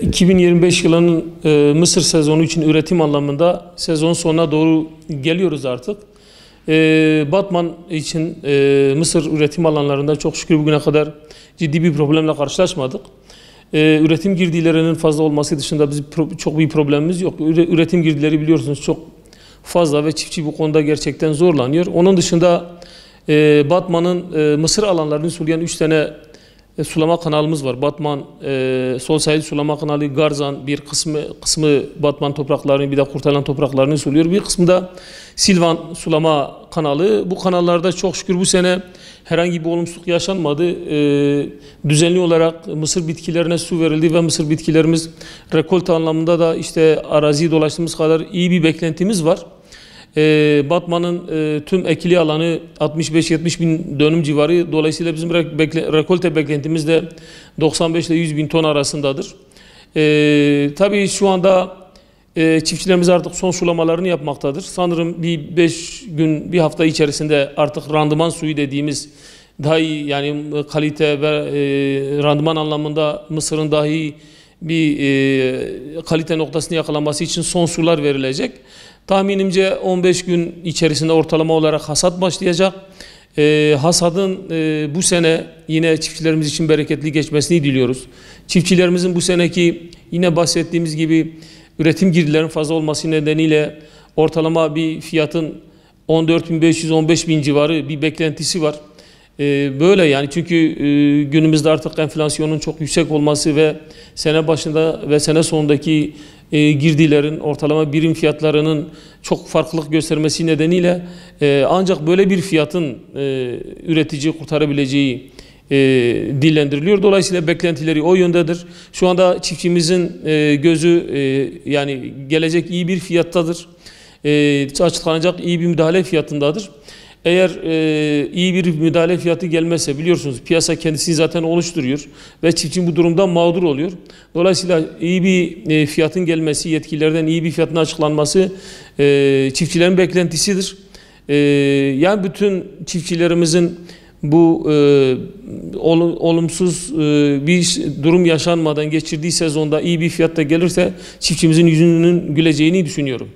...2025 yılının Mısır sezonu için üretim anlamında sezon sonuna doğru geliyoruz artık. Batman için Mısır üretim alanlarında çok şükür bugüne kadar ciddi bir problemle karşılaşmadık. Üretim girdilerinin fazla olması dışında bizim çok bir problemimiz yok. Üretim girdileri biliyorsunuz çok fazla ve çiftçi bu konuda gerçekten zorlanıyor. Onun dışında Batman'ın Mısır alanlarını sulayan 3 tane sulama kanalımız var. Batman sol sahil sulama kanalı, Garzan bir kısmı Batman topraklarını, bir de Kurtalan topraklarını suluyor. Bir kısmı da Silvan sulama kanalı. Bu kanallarda çok şükür bu sene herhangi bir olumsuzluk yaşanmadı. Düzenli olarak mısır bitkilerine su verildi ve mısır bitkilerimiz rekolte anlamında da işte araziyi dolaştığımız kadar iyi bir beklentimiz var. Batman'ın tüm ekili alanı 65-70 bin dönüm civarı. Dolayısıyla bizim rekolte beklentimiz de 95 ile 100 bin ton arasındadır. Tabii şu anda çiftçilerimiz artık son sulamalarını yapmaktadır. Sanırım bir 5 gün, bir hafta içerisinde artık randıman suyu dediğimiz daha iyi, yani kalite ve randıman anlamında Mısır'ın daha iyi bir kalite noktasını yakalanması için son sular verilecek. Tahminimce 15 gün içerisinde ortalama olarak hasat başlayacak. Hasadın bu sene yine çiftçilerimiz için bereketli geçmesini diliyoruz. Çiftçilerimizin bu seneki yine bahsettiğimiz gibi üretim girdilerinin fazla olması nedeniyle ortalama bir fiyatın 14.500-15.000 civarı bir beklentisi var. Böyle yani, çünkü günümüzde artık enflasyonun çok yüksek olması ve sene başında ve sene sonundaki girdilerin ortalama birim fiyatlarının çok farklılık göstermesi nedeniyle ancak böyle bir fiyatın üreticiyi kurtarabileceği dillendiriliyor. Dolayısıyla beklentileri o yöndedir. Şu anda çiftçimizin gözü yani gelecek iyi bir fiyattadır. Açıklanacak iyi bir müdahale fiyatındadır. Eğer iyi bir müdahale fiyatı gelmezse, biliyorsunuz piyasa kendisini zaten oluşturuyor ve çiftçi bu durumda mağdur oluyor. Dolayısıyla iyi bir fiyatın gelmesi, yetkililerden iyi bir fiyatın açıklanması çiftçilerin beklentisidir. Yani bütün çiftçilerimizin bu olumsuz bir durum yaşanmadan geçirdiği sezonda iyi bir fiyatta gelirse çiftçimizin yüzünün güleceğini düşünüyorum.